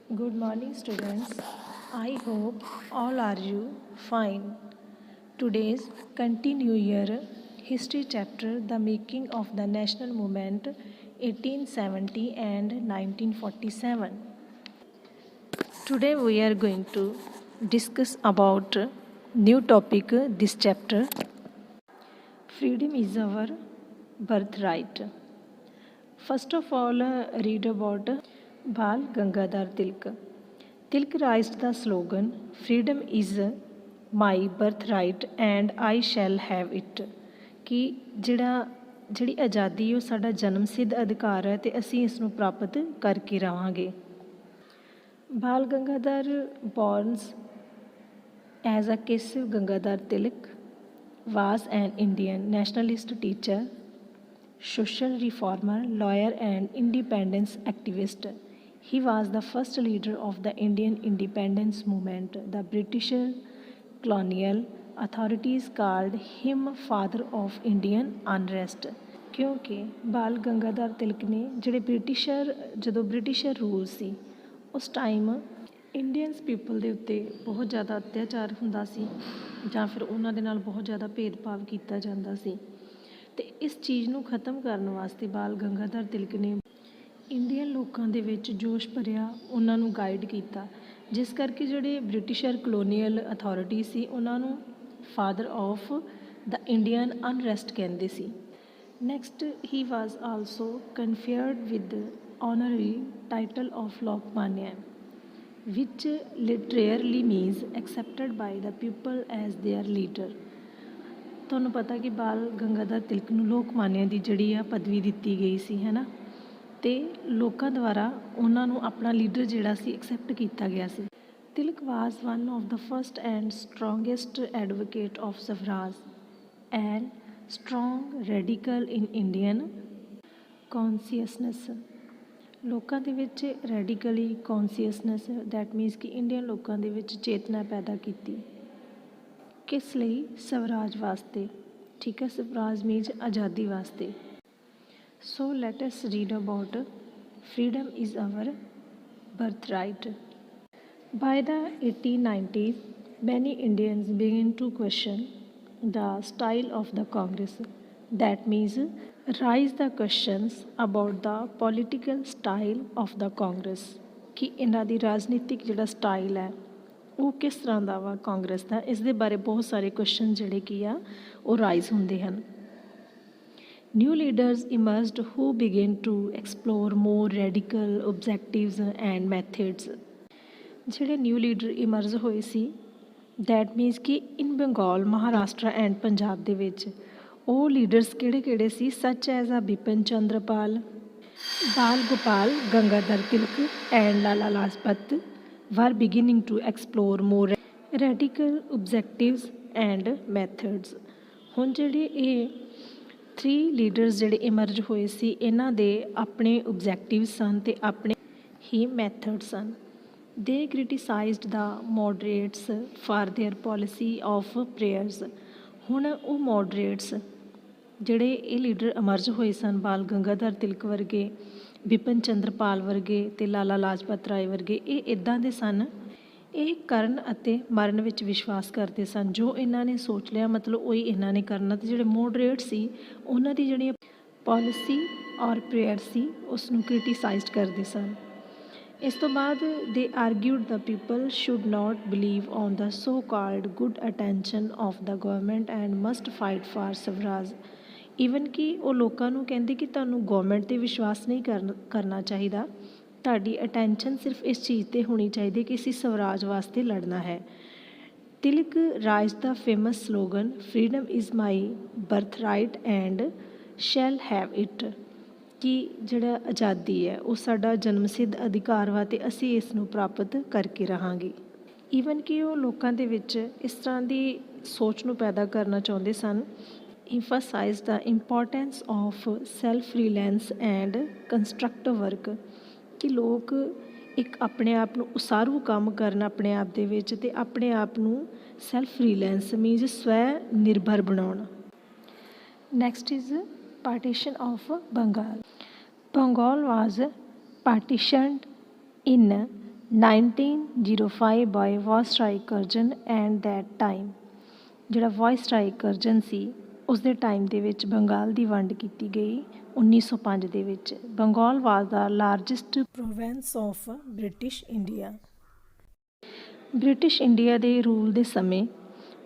Good morning, students. I hope all are you fine. Today's continue your history chapter, the making of the national movement 1870 and 1947. Today we are going to discuss about new topic this chapter. Freedom is our birthright. First of all, read about Bal Gangadhar Tilak. Tilak raised the slogan, "Freedom is my birthright and I shall have it." ਕਿ ਜਿਹੜੀ ਆਜ਼ਾਦੀ ਉਹ ਸਾਡਾ ਜਨਮ ਸਿੱਧ ਅਧਿਕਾਰ ਹੈ ਅਤੇ ਅਸੀਂ ਇਸ ਨੂੰ ਪ੍ਰਾਪਤ ਕਰਕੇ ਰਹਾਂਗੇ। Bal Gangadhar born as a Keshav Gangadhar Tilak was an Indian nationalist teacher, social reformer, lawyer and independence activist. He was the first leader of the Indian independence movement. The British colonial authorities called him father of Indian unrest ਕਿਉਂਕਿ ਬਾਲ ਗੰਗਾਧਰ ਤਿਲਕ ਨੇ ਜਦੋਂ Britisher rule ਸੀ ਉਸ time Indians people ਦੇ ਉੱਤੇ ਬਹੁਤ ਜ਼ਿਆਦਾ ਅਤਿਆਚਾਰ ਹੁੰਦਾ ਸੀ ਜਾਂ ਫਿਰ ਉਹਨਾਂ ਦੇ ਨਾਲ ਬਹੁਤ ਜ਼ਿਆਦਾ ਭੇਦਭਾਵ ਕੀਤਾ ਜਾਂਦਾ ਸੀ ਅਤੇ ਇਸ ਚੀਜ਼ ਨੂੰ ਖਤਮ ਕਰਨ ਵਾਸਤੇ ਬਾਲ ਗੰਗਾਧਰ ਤਿਲਕ ਨੇ ਇੰਡੀਅਨ ਲੋਕਾਂ ਦੇ ਵਿੱਚ ਜੋਸ਼ ਭਰਿਆ ਉਹਨਾਂ ਨੂੰ ਗਾਈਡ ਕੀਤਾ ਜਿਸ ਕਰਕੇ ਜਿਹੜੇ ਬ੍ਰਿਟਿਸ਼ਰ ਕਲੋਨੀਅਲ ਅਥਾਰਟੀ ਸੀ ਉਹਨਾਂ ਨੂੰ father of the Indian unrest ਕਹਿੰਦੇ ਸੀ। Next he was also conferred with honorary title of Lokmanya which literally means accepted by the people as their leader। ਤੁਹਾਨੂੰ ਪਤਾ ਕਿ ਬਾਲ ਗੰਗਾਧਰ ਤਿਲਕ ਨੂੰ ਲੋਕਮਾਨਿਆ ਦੀ ਜਿਹੜੀ ਆ ਪਦਵੀ ਦਿੱਤੀ ਗਈ ਸੀ ਹੈ ਨਾ ਅਤੇ ਲੋਕਾਂ ਦੁਆਰਾ ਉਹਨਾਂ ਨੂੰ ਆਪਣਾ ਲੀਡਰ ਜਿਹੜਾ ਸੀ ਐਕਸੈਪਟ ਕੀਤਾ ਗਿਆ ਸੀ। Tilak was one of the first and strongest advocate of Swaraj and strong radical in Indian consciousness. ਲੋਕਾਂ ਦੇ ਵਿੱਚ ਰੈਡੀਕਲੀ ਕੌਨਸੀਅਸਨੈਸ ਦੈਟ ਮੀਨਸ ਕਿ ਇੰਡੀਅਨ ਲੋਕਾਂ ਦੇ ਵਿੱਚ ਚੇਤਨਾ ਪੈਦਾ ਕੀਤੀ ਕਿਸ ਲਈ ਸਵਰਾਜ ਵਾਸਤੇ ਠੀਕ ਹੈ ਸਵਰਾਜ ਮੀਨਸ ਆਜ਼ਾਦੀ ਵਾਸਤੇ। ਸੋ let us read about freedom is our birthright। By the 1890s, many Indians began to question the style of the Congress. That means raise the questions about the political style of the Congress ਕਿ ਇਹਨਾਂ ਦੀ ਰਾਜਨੀਤਿਕ ਜਿਹੜਾ style ਹੈ ਉਹ ਕਿਸ ਤਰ੍ਹਾਂ ਦਾ ਵਾ ਕਾਂਗਰਸ ਦਾ। ਇਸ ਦੇ ਬਾਰੇ ਬਹੁਤ ਸਾਰੇ ਕੁਐਸਚਨ ਜਿਹੜੇ ਕੀ ਆ ਉਹ ਰਾਈਜ਼ ਹੁੰਦੇ ਹਨ। New leaders emerged who began to explore more radical objectives and methods. ਜਿਹੜੇ ਨਿਊ ਲੀਡਰ ਇਮਰਜ ਹੋਏ ਸੀ ਦੈਟ ਮੀਨਸ ਕਿ ਇਨ ਬੰਗਾਲ ਮਹਾਰਾਸ਼ਟਰ ਐਂਡ ਪੰਜਾਬ ਦੇ ਵਿੱਚ ਉਹ ਲੀਡਰਸ ਕਿਹੜੇ ਸੀ such as a Bipin Chandrapal, Bal Gopal Gangadhar Tilak and Lala Lajpat were beginning to explore more radical objectives and methods। ਹੁਣ ਜਿਹੜੇ ਇਹ 3 ਲੀਡਰਸ ਜਿਹੜੇ ਇਮਰਜ ਹੋਏ ਸੀ ਇਹਨਾਂ ਦੇ ਆਪਣੇ ਓਬਜੈਕਟਿਵ ਸਨ ਅਤੇ ਆਪਣੇ ਹੀ ਮੈਥਡ ਸਨ। They criticized the moderates for their policy of prayers. ਹੁਣ ਉਹ ਮੋਡਰੇਟਸ ਜਿਹੜੇ ਇਹ ਲੀਡਰ ਇਮਰਜ ਹੋਏ ਸਨ ਬਾਲ ਗੰਗਾਧਰ ਤਿਲਕ ਵਰਗੇ, ਬਿਪਿਨ ਚੰਦਰਪਾਲ ਵਰਗੇ ਅਤੇ ਲਾਲਾ ਲਾਜਪਤ ਰਾਏ ਵਰਗੇ ਇਹ ਇੱਦਾਂ ਦੇ ਸਨ ਇਹ ਕਰਨ ਅਤੇ ਮਰਨ ਵਿੱਚ ਵਿਸ਼ਵਾਸ ਕਰਦੇ ਸਨ। ਜੋ ਇਹਨਾਂ ਨੇ ਸੋਚ ਲਿਆ ਮਤਲਬ ਉਹੀ ਇਹਨਾਂ ਨੇ ਕਰਨਾ। ਅਤੇ ਜਿਹੜੇ ਮੋਡਰੇਟ ਸੀ ਉਹਨਾਂ ਦੀ ਜਿਹੜੀ ਪੋਲਿਸੀ ਔਰ ਪ੍ਰੇਅਰ ਸੀ ਉਸ ਨੂੰ ਕ੍ਰਿਟੀਸਾਈਜ਼ਡ ਕਰਦੇ ਸਨ। ਇਸ ਤੋਂ ਬਾਅਦ they argued the people should not believe on the so called good attention of the government and must fight for Swaraj. Even ਕਿ ਉਹ ਲੋਕਾਂ ਨੂੰ ਕਹਿੰਦੇ ਕਿ ਤੁਹਾਨੂੰ ਗੌਰਮੈਂਟ 'ਤੇ ਵਿਸ਼ਵਾਸ ਨਹੀਂ ਕਰਨਾ ਚਾਹੀਦਾ, ਤੁਹਾਡੀ ਅਟੈਂਸ਼ਨ ਸਿਰਫ ਇਸ ਚੀਜ਼ 'ਤੇ ਹੋਣੀ ਚਾਹੀਦੀ ਕਿ ਅਸੀਂ ਸਵਰਾਜ ਵਾਸਤੇ ਲੜਨਾ ਹੈ। Tilak rise the famous slogan freedom is my birthright and shall have it ਕਿ ਜਿਹੜਾ ਆਜ਼ਾਦੀ ਹੈ ਉਹ ਸਾਡਾ ਜਨਮ ਸਿੱਧ ਅਧਿਕਾਰ ਵਾ ਅਤੇ ਅਸੀਂ ਇਸ ਨੂੰ ਪ੍ਰਾਪਤ ਕਰਕੇ ਰਹਾਂਗੇ। ਈਵਨ ਕਿ ਉਹ ਲੋਕਾਂ ਦੇ ਵਿੱਚ ਇਸ ਤਰ੍ਹਾਂ ਦੀ ਸੋਚ ਨੂੰ ਪੈਦਾ ਕਰਨਾ ਚਾਹੁੰਦੇ ਸਨ। emphasize the importance of self reliance and constructive work ਕਿ ਲੋਕ ਇੱਕ ਆਪਣੇ ਆਪ ਨੂੰ ਉਸਾਰੂ ਕੰਮ ਕਰਨ ਆਪਣੇ ਆਪ ਦੇ ਵਿੱਚ ਅਤੇ ਆਪਣੇ ਆਪ ਨੂੰ ਸੈਲਫ ਰਿਲਾਇੰਸ ਮੀਨਸ ਸਵੈ ਨਿਰਭਰ ਬਣਾਉਣ। Next is partition of Bengal. Bengal was partitioned in 1905 by viceroy Curzon and that time. ਜਿਹੜਾ ਵਾਇਸਰਾਏ ਕਰਜ਼ਨ ਸੀ ਉਸ ਦੇ ਟਾਈਮ ਦੇ ਵਿੱਚ ਬੰਗਾਲ ਦੀ ਵੰਡ ਕੀਤੀ ਗਈ 1905 ਦੇ ਵਿੱਚ। Bengal was the largest province of British India. British India ਦੇ ਰੂਲ ਦੇ ਸਮੇਂ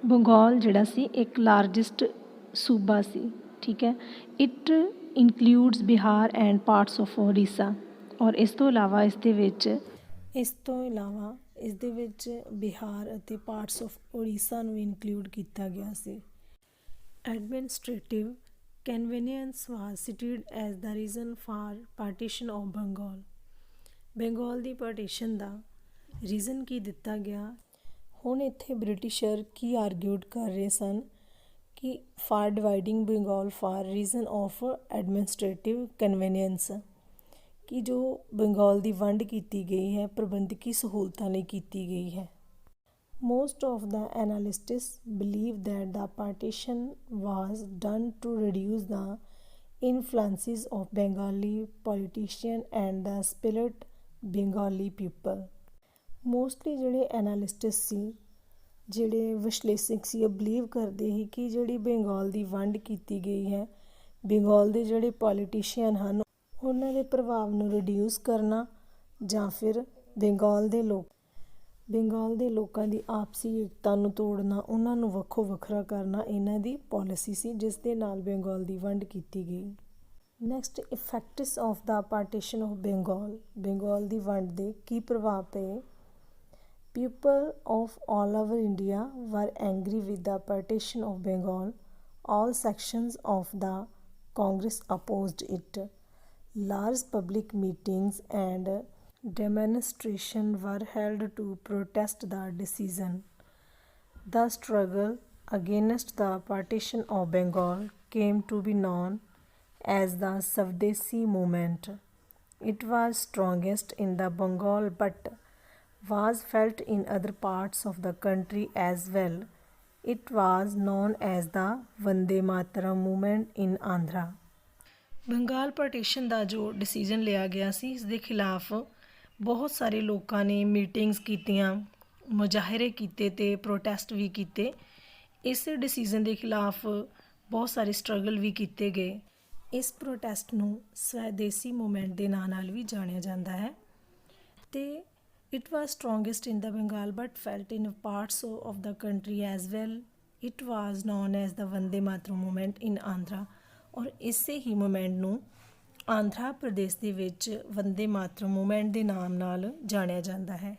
ਬੰਗਾਲ ਜਿਹੜਾ ਸੀ ਇੱਕ ਲਾਰਜੈਸਟ ਸੂਬਾ ਸੀ, ਠੀਕ ਹੈ। It includes Bihar and parts of Orissa. ਔਰ ਇਸ ਤੋਂ ਇਲਾਵਾ ਇਸ ਦੇ ਵਿੱਚ ਬਿਹਾਰ ਅਤੇ ਪਾਰਟਸ ਆਫ ਉੜੀਸਾ ਨੂੰ ਇਨਕਲੂਡ ਕੀਤਾ ਗਿਆ ਸੀ। Administrative convenience was cited as the reason for partition of Bengal. Bengal ਦੀ ਪਾਰਟੀਸ਼ਨ ਦਾ ਰੀਜ਼ਨ ਕੀ ਦਿੱਤਾ ਗਿਆ? ਹੁਣ ਇੱਥੇ ਬ੍ਰਿਟਿਸ਼ਰ ਕੀ ਆਰਗਿਊਡ ਕਰ ਰਹੇ ਸਨ ਕਿ for dividing Bengal for reason of administrative convenience, ਕਿ ਜੋ ਬੰਗਾਲ ਦੀ ਵੰਡ ਕੀਤੀ ਗਈ ਹੈ ਪ੍ਰਬੰਧਕੀ ਸਹੂਲਤਾਂ ਲਈ ਕੀਤੀ ਗਈ ਹੈ। Most of the analysts believe that the partition was done to reduce the influences of Bengali politician and the spirit Bengali people. Mostly ਜਿਹੜੇ ਐਨਾਲਿਸਟਸ ਸੀ, ਜਿਹੜੇ ਵਿਸ਼ਲੇਸ਼ਕ ਸੀ, ਉਹ ਬਿਲੀਵ ਕਰਦੇ ਸੀ ਕਿ ਜਿਹੜੀ ਬੰਗਾਲ ਦੀ ਵੰਡ ਕੀਤੀ ਗਈ ਹੈ, ਬੰਗਾਲ ਦੇ ਜਿਹੜੇ ਪੋਲੀਟੀਸ਼ੀਅਨ ਹਨ ਉਹਨਾਂ ਦੇ ਪ੍ਰਭਾਵ ਨੂੰ ਰਿਡਿਊਸ ਕਰਨਾ ਜਾਂ ਫਿਰ ਬੰਗਾਲ ਦੇ ਲੋਕਾਂ ਦੀ ਆਪਸੀ ਏਕਤਾ ਨੂੰ ਤੋੜਨਾ, ਉਹਨਾਂ ਨੂੰ ਵੱਖੋ ਵੱਖਰਾ ਕਰਨਾ ਇਹਨਾਂ ਦੀ ਪੋਲਿਸੀ ਸੀ, ਜਿਸ ਦੇ ਨਾਲ ਬੰਗਾਲ ਦੀ ਵੰਡ ਕੀਤੀ ਗਈ। Next, effects of the partition of Bengal. Bengal ਦੀ ਵੰਡ ਦੇ ਕੀ ਪ੍ਰਭਾਵ ਪਏ? People of all over India were angry with the partition of Bengal. All sections of the Congress opposed it. Large public meetings and demonstrations were held to protest the decision. The struggle against the partition of Bengal came to be known as the Swadeshi movement. It was strongest in the Bengal but was felt in other parts of the country as well. It was known as the Vande Mataram movement in Andhra. Bengal partition ਦਾ ਜੋ decision ਲਿਆ ਗਿਆ ਸੀ, ਇਸ ਦੇ ਖਿਲਾਫ ਬਹੁਤ ਸਾਰੇ ਲੋਕਾਂ ਨੇ ਮੀਟਿੰਗਸ ਕੀਤੀਆਂ, ਮੁਜ਼ਾਹਰੇ ਕੀਤੇ ਤੇ ਪ੍ਰੋਟੈਸਟ ਵੀ ਕੀਤੇ। ਇਸ ਡਿਸੀਜਨ ਦੇ ਖਿਲਾਫ ਬਹੁਤ ਸਾਰੇ ਸਟਰਗਲ ਵੀ ਕੀਤੇ ਗਏ। ਇਸ ਪ੍ਰੋਟੈਸਟ ਨੂੰ ਸਵੈਦੇਸੀ ਮੂਵਮੈਂਟ ਦੇ ਨਾਂ ਨਾਲ ਵੀ ਜਾਣਿਆ ਜਾਂਦਾ ਹੈ। ਤੇ it was strongest in the Bengal but felt in parts of the country as well. It was known as the Vande Mataram movement in Andhra. ਔਰ ਇਸੇ ਹੀ ਮੂਵਮੈਂਟ ਨੂੰ ਆਂਧਰਾ ਪ੍ਰਦੇਸ਼ ਦੇ ਵਿੱਚ ਵੰਦੇ ਮਾਤਰਮ ਮੂਵਮੈਂਟ ਦੇ ਨਾਮ ਨਾਲ ਜਾਣਿਆ ਜਾਂਦਾ ਹੈ।